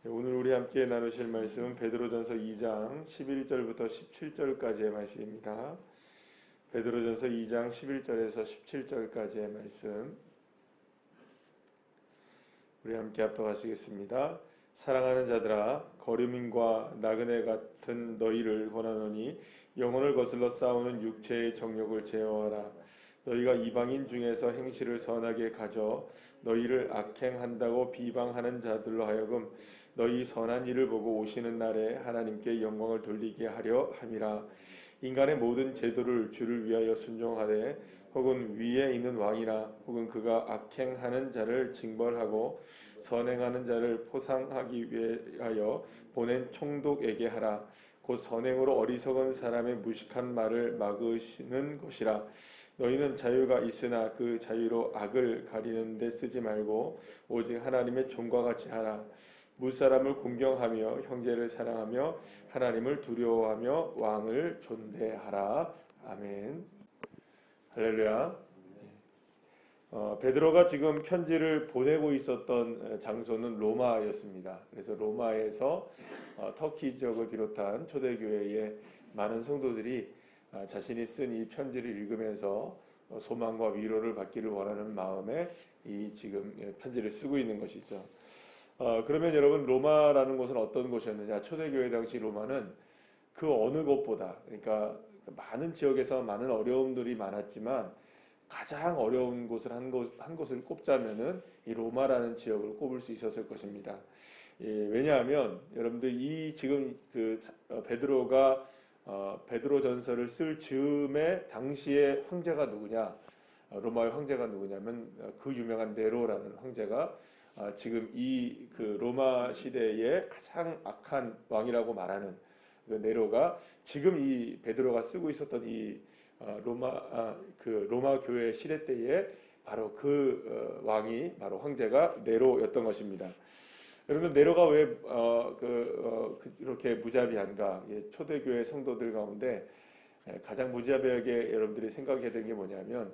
오늘 우리 함께 나누실 말씀은 베드로전서 2장 11절부터 17절까지의 말씀입니다. 베드로전서 2장 11절에서 17절까지의 말씀 우리 함께 합독하시겠습니다. 사랑하는 자들아, 거류민과 나그네 같은 너희를 권하노니 영혼을 거슬러 싸우는 육체의 정욕을 제어하라. 너희가 이방인 중에서 행실을 선하게 가져 너희를 악행한다고 비방하는 자들로 하여금 너희 선한 일을 보고 오시는 날에 하나님께 영광을 돌리게 하려 함이라. 인간의 모든 제도를 주를 위하여 순종하되 혹은 위에 있는 왕이나 혹은 그가 악행하는 자를 징벌하고 선행하는 자를 포상하기 위하여 보낸 총독에게 하라. 곧 선행으로 어리석은 사람의 무식한 말을 막으시는 것이라. 너희는 자유가 있으나 그 자유로 악을 가리는 데 쓰지 말고 오직 하나님의 종과 같이 하라. 무사람을 공경하며 형제를 사랑하며 하나님을 두려워하며 왕을 존대하라. 아멘. 할렐루야. 베드로가 지금 편지를 보내고 있었던 장소는 로마였습니다. 그래서 로마에서 터키 지역을 비롯한 초대교회의 많은 성도들이 자신이 쓴 이 편지를 읽으면서 소망과 위로를 받기를 원하는 마음에 이 지금 편지를 쓰고 있는 것이죠. 그러면 여러분, 로마라는 곳은 어떤 곳이었느냐? 초대교회 당시 로마는 그 어느 곳보다, 그러니까 많은 지역에서 많은 어려움들이 많았지만 가장 어려운 곳을 한 곳을 꼽자면은 이 로마라는 지역을 꼽을 수 있었을 것입니다. 왜냐하면 여러분들 이 지금 베드로가 베드로전서를 쓸 즈음에 당시의 황제가 누구냐? 로마의 황제가 누구냐면 그 유명한 네로라는 황제가 지금 이 로마 시대의 가장 악한 왕이라고 말하는 그 네로가 지금 이 베드로가 쓰고 있었던 이 로마 교회 시대 때에 바로 왕이 바로 황제가 네로였던 것입니다. 여러분, 네로가 왜 이렇게 무자비한가? 초대교회 성도들 가운데 가장 무자비하게 여러분들이 생각해야 되는 게 뭐냐면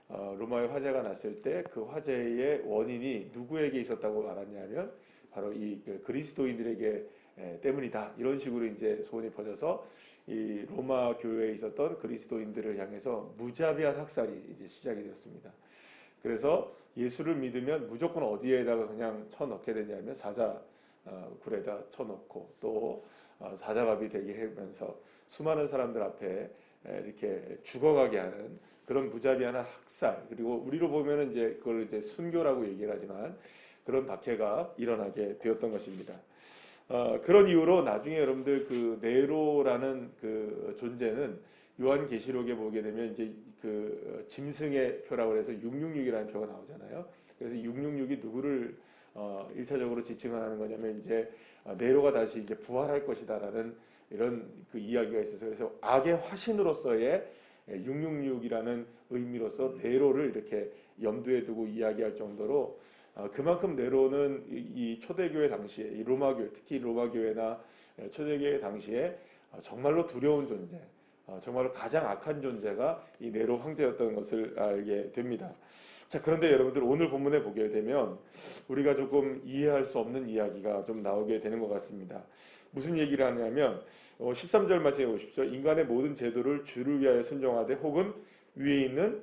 로마의 화재가 났을 때 그 화재의 원인이 누구에게 있었다고 알았냐면 바로 이 그리스도인들에게 때문이다. 이런 식으로 이제 소문이 퍼져서 이 로마 교회에 있었던 그리스도인들을 향해서 무자비한 학살이 이제 시작이 되었습니다. 그래서 예수를 믿으면 무조건 어디에다가 그냥 쳐넣게 되냐면 사자굴에다 쳐넣고 또 사자밥이 되게 하면서 수많은 사람들 앞에 이렇게 죽어가게 하는 그런 무자비한 학살, 그리고 우리로 보면은 이제 그걸 이제 순교라고 얘기를 하지만 그런 박해가 일어나게 되었던 것입니다. 그런 이유로 나중에 여러분들 그 네로라는 그 존재는 요한계시록에 보게 되면 이제 그 짐승의 표라고 해서 666이라는 표가 나오잖아요. 그래서 666이 누구를 1차적으로 지칭을 하는 거냐면 이제 네로가 다시 이제 부활할 것이다라는 이런 그 이야기가 있어서 그래서 악의 화신으로서의 666이라는 의미로서 네로를 이렇게 염두에 두고 이야기할 정도로 그만큼 네로는 이 초대교회 당시에 이 로마교회, 특히 로마교회나 초대교회 당시에 정말로 두려운 존재, 정말로 가장 악한 존재가 이 네로 황제였던 것을 알게 됩니다. 자, 그런데 여러분들 오늘 본문에 보게 되면 우리가 조금 이해할 수 없는 이야기가 좀 나오게 되는 것 같습니다. 무슨 얘기를 하냐면 13절 말씀해 보십시오. 인간의 모든 제도를 주를 위하여 순종하되 혹은 위에 있는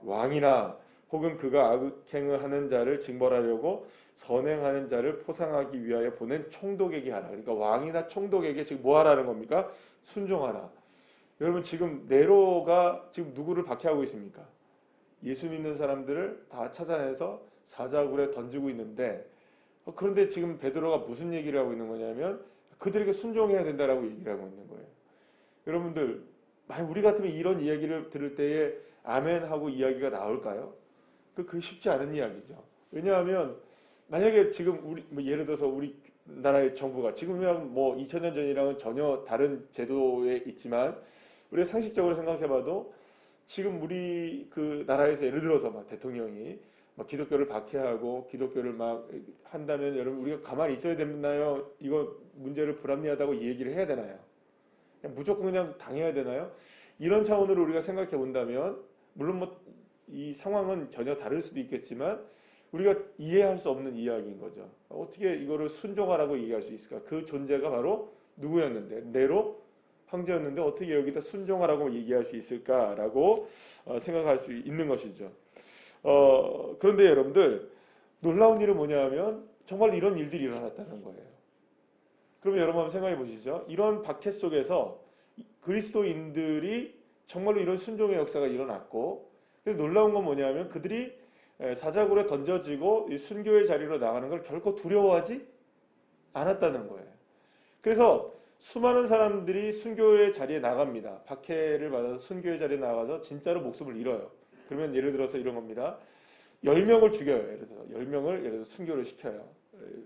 왕이나 혹은 그가 악행을 하는 자를 징벌하려고 선행하는 자를 포상하기 위하여 보낸 총독에게 하라. 그러니까 왕이나 총독에게 지금 뭐 하라는 겁니까? 순종하라. 여러분, 지금 네로가 지금 누구를 박해하고 있습니까? 예수 믿는 사람들을 다 찾아내서 사자굴에 던지고 있는데 그런데 지금 베드로가 무슨 얘기를 하고 있는 거냐면 그들에게 순종해야 된다라고 얘기를 하고 있는 거예요. 여러분들, 만약 우리 같으면 이런 이야기를 들을 때에 아멘 하고 이야기가 나올까요? 그게 쉽지 않은 이야기죠. 왜냐하면 만약에 지금 우리 예를 들어서 우리 나라의 정부가 지금이랑 뭐 2000년 전이랑은 전혀 다른 제도에 있지만 우리가 상식적으로 생각해봐도 지금 우리 그 나라에서 예를 들어서 막 대통령이 막 기독교를 박해하고 기독교를 막 한다면 여러분 우리가 가만히 있어야 되나요? 이거 문제를 불합리하다고 얘기를 해야 되나요? 그냥 무조건 그냥 당해야 되나요? 이런 차원으로 우리가 생각해 본다면 물론 뭐 이 상황은 전혀 다를 수도 있겠지만 우리가 이해할 수 없는 이야기인 거죠. 어떻게 이거를 순종하라고 얘기할 수 있을까? 그 존재가 바로 누구였는데, 네로 황제였는데 어떻게 여기다 순종하라고 얘기할 수 있을까라고 생각할 수 있는 것이죠. 그런데 여러분들, 놀라운 일은 뭐냐면 정말 이런 일들이 일어났다는 거예요. 그러면 여러분 한번 생각해 보시죠. 이런 박해 속에서 그리스도인들이 정말로 이런 순종의 역사가 일어났고, 놀라운 건 뭐냐면 그들이 사자굴에 던져지고 이 순교의 자리로 나가는 걸 결코 두려워하지 않았다는 거예요. 그래서 수많은 사람들이 순교의 자리에 나갑니다. 박해를 받아서 순교의 자리에 나가서 진짜로 목숨을 잃어요. 그러면 예를 들어서 이런 겁니다. 10명을 죽여요. 예를 들어서 10명을 예를 들어서 순교를 시켜요.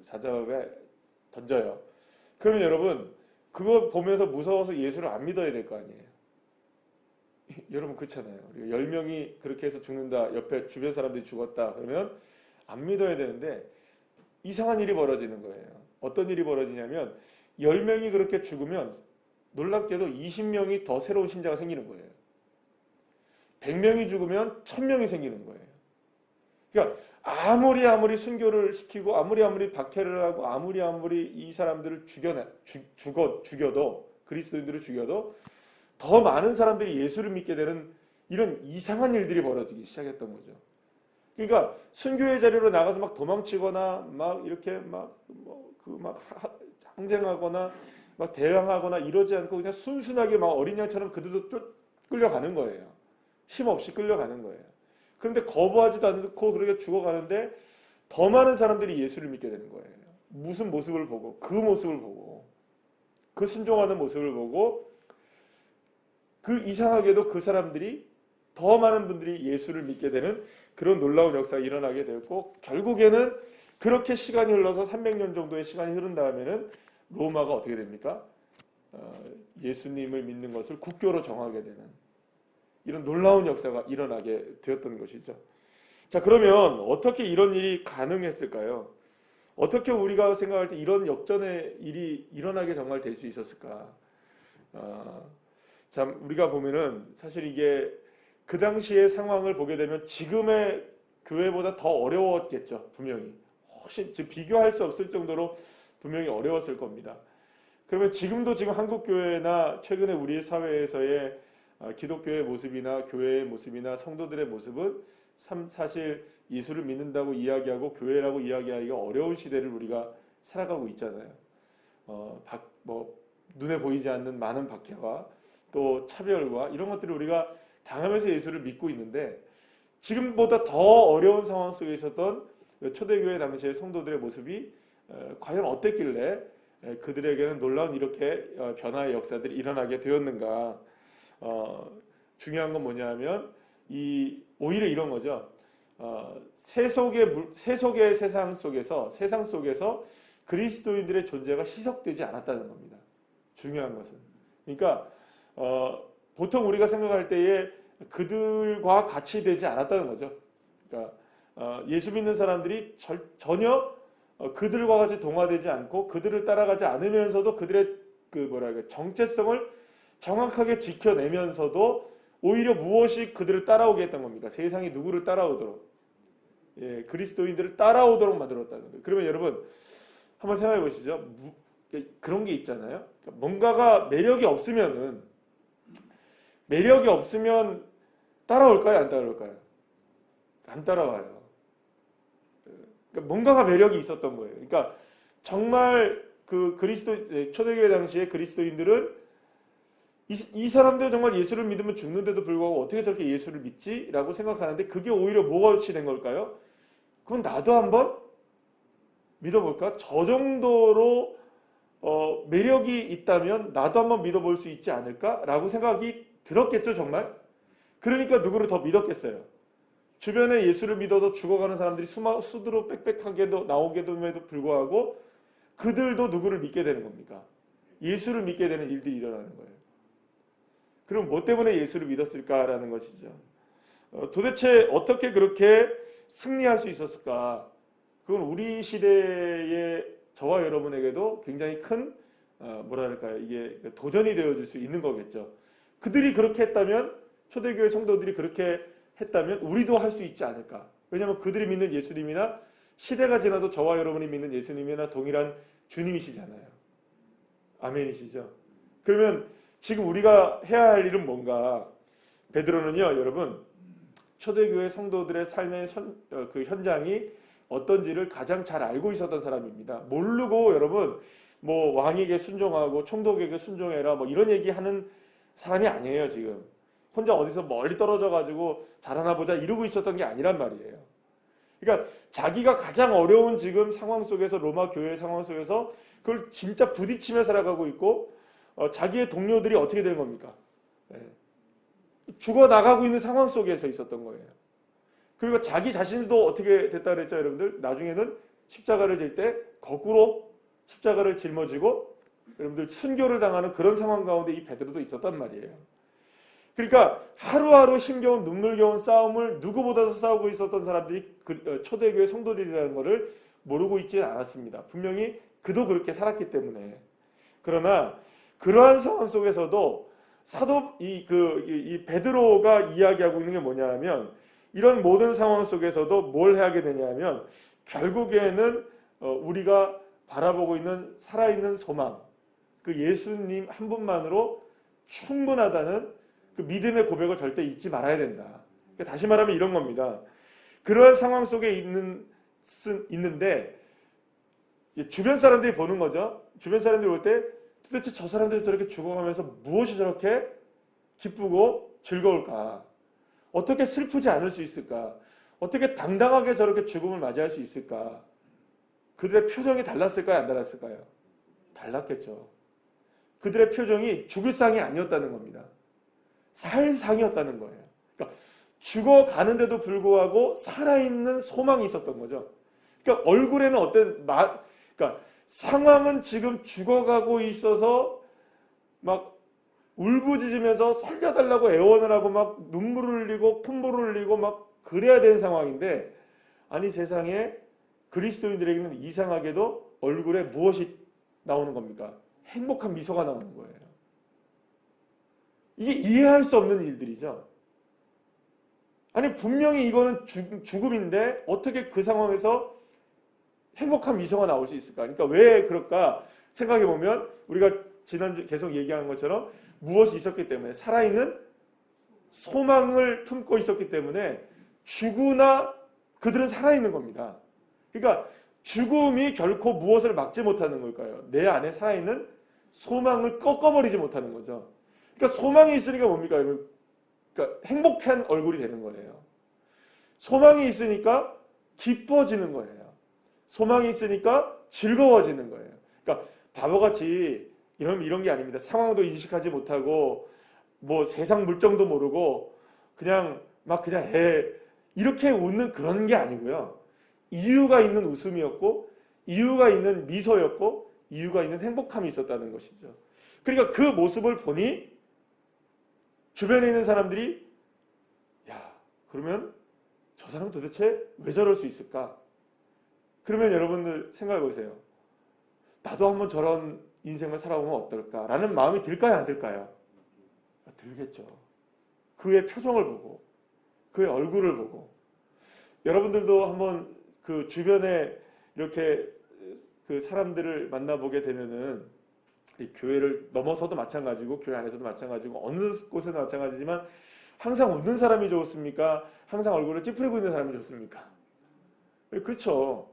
사자굴에 던져요. 그러면 여러분, 그거 보면서 무서워서 예수를 안 믿어야 될 거 아니에요. 여러분 그렇잖아요. 10명이 그렇게 해서 죽는다. 옆에 주변 사람들이 죽었다. 그러면 안 믿어야 되는데 이상한 일이 벌어지는 거예요. 어떤 일이 벌어지냐면 10명이 그렇게 죽으면 놀랍게도 20명이 더 새로운 신자가 생기는 거예요. 100명이 죽으면 1000명이 생기는 거예요. 그러니까 아무리 순교를 시키고 아무리 박해를 하고 아무리 이 사람들을 죽여도 그리스도인들을 죽여도 더 많은 사람들이 예수를 믿게 되는 이런 이상한 일들이 벌어지기 시작했던 거죠. 그러니까 순교의 자리로 나가서 막 도망치거나 막 이렇게 막 항쟁하거나 막 대항하거나 이러지 않고 그냥 순순하게 막 어린 양처럼 그들도 끌려가는 거예요. 힘없이 끌려가는 거예요. 그런데 거부하지도 않고 그렇게 죽어가는데 더 많은 사람들이 예수를 믿게 되는 거예요. 무슨 모습을 보고, 그 모습을 보고, 그 순종하는 모습을 보고, 그 이상하게도 그 사람들이 더 많은 분들이 예수를 믿게 되는 그런 놀라운 역사가 일어나게 되었고, 결국에는 그렇게 시간이 흘러서 300년 정도의 시간이 흐른 다음에는 로마가 어떻게 됩니까? 예수님을 믿는 것을 국교로 정하게 되는 이런 놀라운 역사가 일어나게 되었던 것이죠. 자, 그러면 어떻게 이런 일이 가능했을까요? 어떻게 우리가 생각할 때 이런 역전의 일이 일어나게 정말 될 수 있었을까? 참 우리가 보면은 사실 이게 그 당시의 상황을 보게 되면 지금의 교회보다 더 어려웠겠죠. 분명히. 훨씬 비교할 수 없을 정도로 분명히 어려웠을 겁니다. 그러면 지금 한국 교회나 최근에 우리 사회에서의 기독교의 모습이나 교회의 모습이나 성도들의 모습은 사실 예수를 믿는다고 이야기하고 교회라고 이야기하기가 어려운 시대를 우리가 살아가고 있잖아요. 눈에 보이지 않는 많은 박해와 또 차별과 이런 것들을 우리가 당하면서 예수를 믿고 있는데, 지금보다 더 어려운 상황 속에 있었던 초대교회 당시의 성도들의 모습이 과연 어땠길래 그들에게는 놀라운 이렇게 변화의 역사들이 일어나게 되었는가. 중요한 건 뭐냐면 오히려 이런 거죠. 세속의 세상 속에서 그리스도인들의 존재가 희석되지 않았다는 겁니다. 중요한 것은. 그러니까 보통 우리가 생각할 때에 그들과 같이 되지 않았다는 거죠. 그러니까 예수 믿는 사람들이 전혀 그들과 같이 동화되지 않고 그들을 따라가지 않으면서도 그들의 정체성을 정확하게 지켜내면서도 오히려 무엇이 그들을 따라오게 했던 겁니까? 세상이 누구를 따라오도록, 그리스도인들을 따라오도록 만들었다는 거예요. 그러면 여러분 한번 생각해 보시죠. 그런 게 있잖아요. 뭔가가 매력이 없으면 따라올까요? 안 따라올까요? 안 따라와요. 그러니까 뭔가가 매력이 있었던 거예요. 그러니까 정말 초대교회 당시에 그리스도인들은 이 사람들 정말 예수를 믿으면 죽는데도 불구하고 어떻게 저렇게 예수를 믿지? 라고 생각하는데, 그게 오히려 뭐가 된 걸까요? 그럼 나도 한번 믿어볼까? 저 정도로 매력이 있다면 나도 한번 믿어볼 수 있지 않을까? 라고 생각이 들었겠죠, 정말? 그러니까 누구를 더 믿었겠어요? 주변에 예수를 믿어서 죽어가는 사람들이 수두로 빽빽하게도 나오게도 불구하고 그들도 누구를 믿게 되는 겁니까? 예수를 믿게 되는 일들이 일어나는 거예요. 그럼 뭐 때문에 예수를 믿었을까라는 것이죠. 도대체 어떻게 그렇게 승리할 수 있었을까? 그건 우리 시대의 저와 여러분에게도 굉장히 큰 이게 도전이 되어줄 수 있는 거겠죠. 그들이 그렇게 했다면, 초대교회 성도들이 그렇게 했다면 우리도 할 수 있지 않을까? 왜냐하면 그들이 믿는 예수님이나 시대가 지나도 저와 여러분이 믿는 예수님이나 동일한 주님이시잖아요. 아멘이시죠? 그러면 지금 우리가 해야 할 일은 뭔가? 베드로는요, 여러분, 초대교회 성도들의 삶의 그 현장이 어떤지를 가장 잘 알고 있었던 사람입니다. 모르고 여러분 뭐 왕에게 순종하고 총독에게 순종해라 뭐 이런 얘기하는 사람이 아니에요. 지금 혼자 어디서 멀리 떨어져 가지고 잘하나 보자 이러고 있었던 게 아니란 말이에요. 그러니까 자기가 가장 어려운 지금 상황 속에서, 로마 교회 상황 속에서 그걸 진짜 부딪히며 살아가고 있고, 자기의 동료들이 어떻게 된 겁니까? 죽어나가고 있는 상황 속에서 있었던 거예요. 그리고 자기 자신도 어떻게 됐다 그랬죠, 여러분들? 나중에는 십자가를 질 때 거꾸로 십자가를 짊어지고 여러분들 순교를 당하는 그런 상황 가운데 이 베드로도 있었단 말이에요. 그러니까 하루하루 힘겨운 눈물겨운 싸움을 누구보다도 싸우고 있었던 사람들이 초대교회 성도들이라는 것을 모르고 있지는 않았습니다. 분명히 그도 그렇게 살았기 때문에. 그러나 그러한 상황 속에서도 사도 이 베드로가 이야기하고 있는 게 뭐냐면, 이런 모든 상황 속에서도 뭘 하게 되냐면 결국에는 우리가 바라보고 있는 살아있는 소망, 그 예수님 한 분만으로 충분하다는 그 믿음의 고백을 절대 잊지 말아야 된다. 그러니까 다시 말하면 이런 겁니다. 그러한 상황 속에 있는데 주변 사람들이 보는 거죠. 주변 사람들이 볼 때 도대체 저 사람들이 저렇게 죽어가면서 무엇이 저렇게 기쁘고 즐거울까? 어떻게 슬프지 않을 수 있을까? 어떻게 당당하게 저렇게 죽음을 맞이할 수 있을까? 그들의 표정이 달랐을까요? 안 달랐을까요? 달랐겠죠. 그들의 표정이 죽을 상이 아니었다는 겁니다. 살 상이었다는 거예요. 그러니까 죽어가는데도 불구하고 살아있는 소망이 있었던 거죠. 그러니까 얼굴에는 그러니까 상황은 지금 죽어가고 있어서 막 울부짖으면서 살려달라고 애원을 하고 막 눈물을 흘리고 콧물을 흘리고 막 그래야 되는 상황인데, 아니 세상에 그리스도인들에게는 이상하게도 얼굴에 무엇이 나오는 겁니까? 행복한 미소가 나오는 거예요. 이게 이해할 수 없는 일들이죠. 아니 분명히 이거는 죽음인데 어떻게 그 상황에서 행복한 미소가 나올 수 있을까? 그러니까 왜 그럴까 생각해 보면, 우리가 지난주 계속 얘기한 것처럼 무엇이 있었기 때문에, 살아있는 소망을 품고 있었기 때문에 죽으나 그들은 살아있는 겁니다. 그러니까 죽음이 결코 무엇을 막지 못하는 걸까요? 내 안에 살아있는 소망을 꺾어버리지 못하는 거죠. 그러니까 소망이 있으니까 뭡니까? 그러니까 행복한 얼굴이 되는 거예요. 소망이 있으니까 기뻐지는 거예요. 소망이 있으니까 즐거워지는 거예요. 그러니까 바보같이 이런 게 아닙니다. 상황도 인식하지 못하고 뭐 세상 물정도 모르고 그냥 이렇게 웃는 그런 게 아니고요. 이유가 있는 웃음이었고, 이유가 있는 미소였고, 이유가 있는 행복함이 있었다는 것이죠. 그러니까 그 모습을 보니 주변에 있는 사람들이, 야, 그러면 저 사람 도대체 왜 저럴 수 있을까? 그러면 여러분들 생각해 보세요. 나도 한번 저런 인생을 살아보면 어떨까? 라는 마음이 들까요? 안 들까요? 들겠죠. 그의 표정을 보고, 그의 얼굴을 보고. 여러분들도 한번 그 주변에 이렇게 그 사람들을 만나보게 되면은, 이 교회를 넘어서도 마찬가지고 교회 안에서도 마찬가지고 어느 곳에도 마찬가지지만, 항상 웃는 사람이 좋습니까? 항상 얼굴을 찌푸리고 있는 사람이 좋습니까? 그렇죠.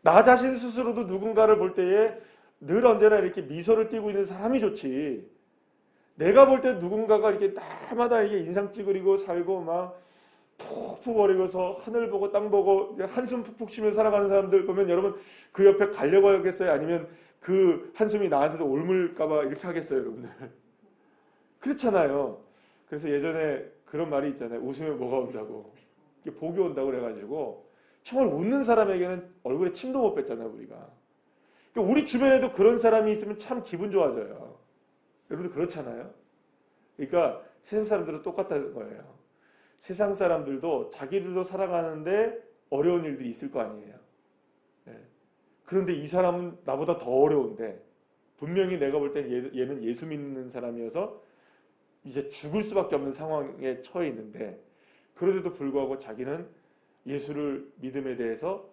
나 자신 스스로도 누군가를 볼 때에 늘 언제나 이렇게 미소를 띠고 있는 사람이 좋지, 내가 볼 때 누군가가 이렇게 날마다 이게 인상 찌그리고 살고 막 푹푹 거리고서 하늘 보고 땅 보고 한숨 푹푹 쉬며 살아가는 사람들 보면 여러분 그 옆에 가려고 하겠어요? 아니면 그 한숨이 나한테도 옮을까봐 이렇게 하겠어요, 여러분들? 그렇잖아요. 그래서 예전에 그런 말이 있잖아요. 웃으면 뭐가 온다고, 복이 온다고 그래가지고 정말 웃는 사람에게는 얼굴에 침도 못 뱉잖아요, 우리가. 그러니까 우리 주변에도 그런 사람이 있으면 참 기분 좋아져요. 여러분들 그렇잖아요. 그러니까 세상 사람들은 똑같다는 거예요. 세상 사람들도 자기들도 살아가는데 어려운 일들이 있을 거 아니에요. 네. 그런데 이 사람은 나보다 더 어려운데, 분명히 내가 볼 땐 얘는 예수 믿는 사람이어서 이제 죽을 수밖에 없는 상황에 처해 있는데, 그런데도 불구하고 자기는 예수를 믿음에 대해서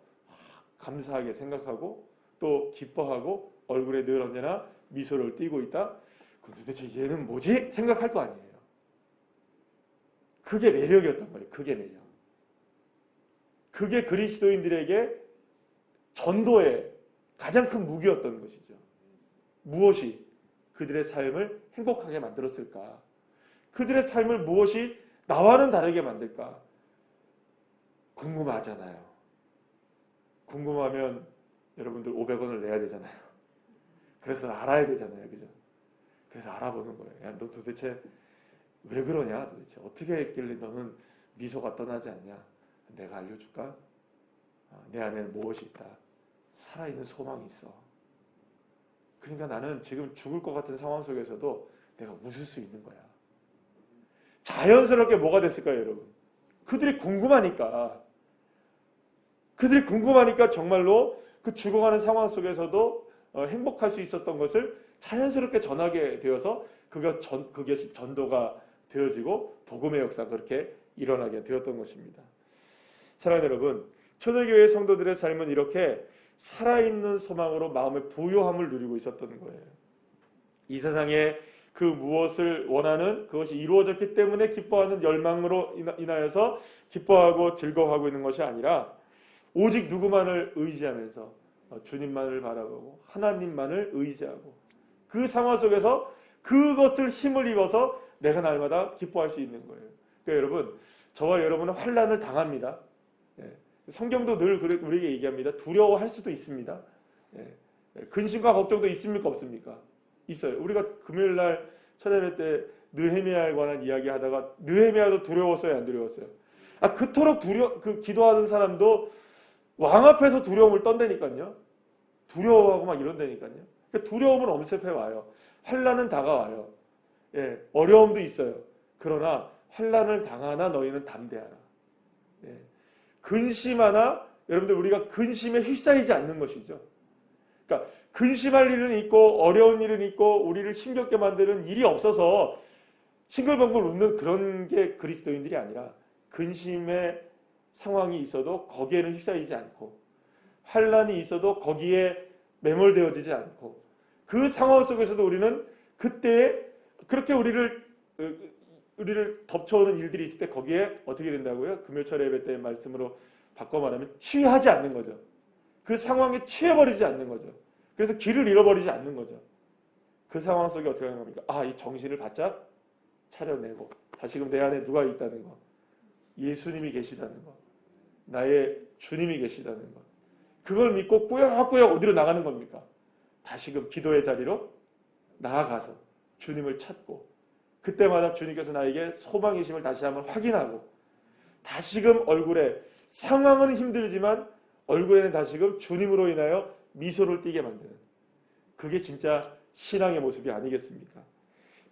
감사하게 생각하고 또 기뻐하고 얼굴에 늘 언제나 미소를 띠고 있다. 그럼 도대체 얘는 뭐지? 생각할 거 아니에요. 그게 매력이었던 거예요. 그게 매력. 그게 그리스도인들에게 전도의 가장 큰 무기였던 것이죠. 무엇이 그들의 삶을 행복하게 만들었을까? 그들의 삶을 무엇이 나와는 다르게 만들까? 궁금하잖아요. 궁금하면 여러분들 500원을 내야 되잖아요. 그래서 알아야 되잖아요. 그죠? 그래서 알아보는 거예요. 야, 너 도대체 왜 그러냐? 도대체 어떻게 했길래 너는 미소가 떠나지 않냐? 내가 알려줄까? 내 안에는 무엇이 있다? 살아있는 소망이 있어. 그러니까 나는 지금 죽을 것 같은 상황 속에서도 내가 웃을 수 있는 거야. 자연스럽게 뭐가 됐을까요, 여러분? 그들이 궁금하니까 정말로 그 죽어가는 상황 속에서도 행복할 수 있었던 것을 자연스럽게 전하게 되어서 그것이 전도가 되어지고 복음의 역사가 그렇게 일어나게 되었던 것입니다. 사랑하는 여러분, 초대교회 성도들의 삶은 이렇게 살아있는 소망으로 마음의 부요함을 누리고 있었던 거예요. 이 세상에 그 무엇을 원하는 그것이 이루어졌기 때문에 기뻐하는 열망으로 인하여서 기뻐하고 즐거워하고 있는 것이 아니라 오직 누구만을 의지하면서 주님만을 바라보고 하나님만을 의지하고 그 상황 속에서 그것을 힘을 입어서 내가 날마다 기뻐할 수 있는 거예요. 그러니까 여러분, 저와 여러분은 환난을 당합니다. 성경도 늘 우리에게 얘기합니다. 두려워할 수도 있습니다. 근심과 걱정도 있습니까? 없습니까? 있어요. 우리가 금요일날 철야예배 때 느헤미야에 관한 이야기 하다가 느헤미야도 두려웠어요? 안 두려웠어요? 그토록 기도하는 사람도 왕 앞에서 두려움을 떤다니까요. 두려워하고 막 이런다니까요. 그러니까 두려움은 엄습해 와요. 환난은 다가와요. 어려움도 있어요. 그러나 환난을 당하나 너희는 담대하라. 근심하나 여러분들 우리가 근심에 휩싸이지 않는 것이죠. 그러니까 근심할 일은 있고 어려운 일은 있고 우리를 힘겹게 만드는 일이 없어서 싱글벙글 웃는 그런 게 그리스도인들이 아니라 근심의 상황이 있어도 거기에는 휩싸이지 않고 환난이 있어도 거기에 매몰되어지지 않고 그 상황 속에서도 우리는 그때 그렇게 우리를 덮쳐오는 일들이 있을 때 거기에 어떻게 된다고요? 금요철 예배 때 말씀으로 바꿔 말하면 취하지 않는 거죠. 그 상황에 취해버리지 않는 거죠. 그래서 길을 잃어버리지 않는 거죠. 그 상황 속에 어떻게 하는 겁니까? 이 정신을 바짝 차려내고 다시금 내 안에 누가 있다는 거, 예수님이 계시다는 거, 나의 주님이 계시다는 거, 그걸 믿고 꾸역꾸역 어디로 나가는 겁니까? 다시금 기도의 자리로 나아가서 주님을 찾고 그때마다 주님께서 나에게 소망이심을 다시 한번 확인하고 다시금 얼굴에 상황은 힘들지만 얼굴에는 다시금 주님으로 인하여 미소를 띠게 만드는 그게 진짜 신앙의 모습이 아니겠습니까?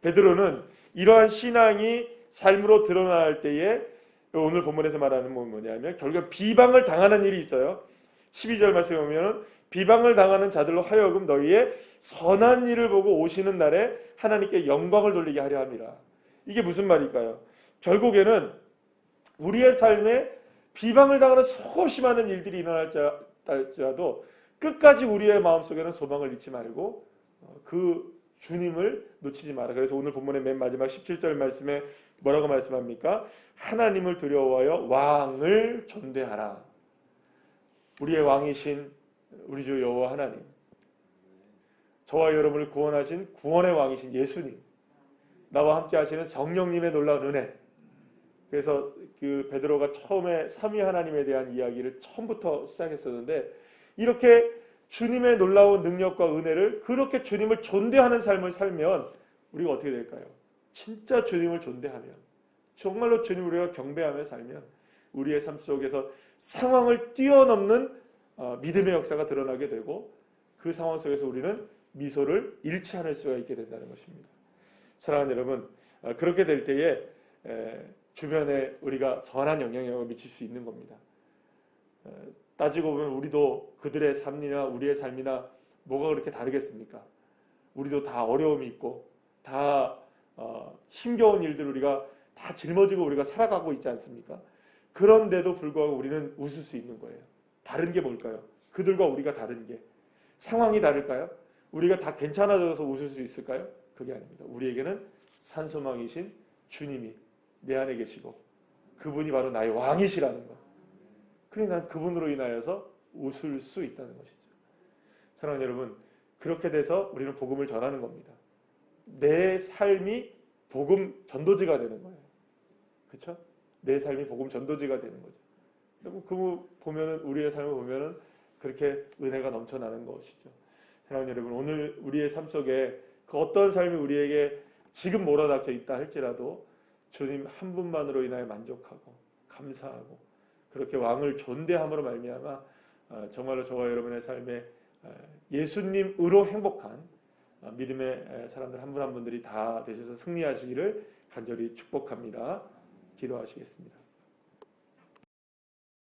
베드로는 이러한 신앙이 삶으로 드러날 때에 오늘 본문에서 말하는 뭐냐면 결국 비방을 당하는 일이 있어요. 12절 말씀에 보면 비방을 당하는 자들로 하여금 너희의 선한 일을 보고 오시는 날에 하나님께 영광을 돌리게 하려 함이라. 이게 무슨 말일까요? 결국에는 우리의 삶에 비방을 당하는 수없이 많은 일들이 일어날지라도 끝까지 우리의 마음속에는 소망을 잃지 말고 그 주님을 놓치지 마라. 그래서 오늘 본문의 맨 마지막 17절 말씀에 뭐라고 말씀합니까? 하나님을 두려워하여 왕을 존대하라. 우리의 왕이신 우리 주 여호와 하나님, 저와 여러분을 구원하신 구원의 왕이신 예수님, 나와 함께 하시는 성령님의 놀라운 은혜. 그래서 그 베드로가 처음에 삼위 하나님에 대한 이야기를 처음부터 시작했었는데 이렇게 주님의 놀라운 능력과 은혜를 그렇게 주님을 존대하는 삶을 살면 우리가 어떻게 될까요? 진짜 주님을 존대하면 정말로 주님을 우리가 경배하며 살면 우리의 삶 속에서 상황을 뛰어넘는 믿음의 역사가 드러나게 되고 그 상황 속에서 우리는 미소를 잃지 않을 수가 있게 된다는 것입니다. 사랑하는 여러분, 그렇게 될 때에 주변에 우리가 선한 영향력을 미칠 수 있는 겁니다. 따지고 보면 우리도 그들의 삶이나 우리의 삶이나 뭐가 그렇게 다르겠습니까? 우리도 다 어려움이 있고 다 힘겨운 일들 우리가 다 짊어지고 우리가 살아가고 있지 않습니까? 그런데도 불구하고 우리는 웃을 수 있는 거예요. 다른 게 뭘까요? 그들과 우리가 다른 게 상황이 다를까요? 우리가 다 괜찮아져서 웃을 수 있을까요? 그게 아닙니다. 우리에게는 산소망이신 주님이 내 안에 계시고 그분이 바로 나의 왕이시라는 것. 그러니 난 그분으로 인하여서 웃을 수 있다는 것이죠. 사랑하는 여러분, 그렇게 돼서 우리는 복음을 전하는 겁니다. 내 삶이 복음 전도지가 되는 거예요. 그렇죠? 내 삶이 복음 전도지가 되는 거죠. 여러분, 그 보면은 우리의 삶을 보면은 그렇게 은혜가 넘쳐나는 것이죠. 사랑하는 여러분, 오늘 우리의 삶 속에 그 어떤 삶이 우리에게 지금 몰아닥쳐 있다 할지라도 주님 한 분만으로 인하여 만족하고 감사하고 그렇게 왕을 존대함으로 말미암아 정말로 저와 여러분의 삶에 예수님으로 행복한 믿음의 사람들 한 분 한 분들이 다 되셔서 승리하시기를 간절히 축복합니다. 기도하시겠습니다.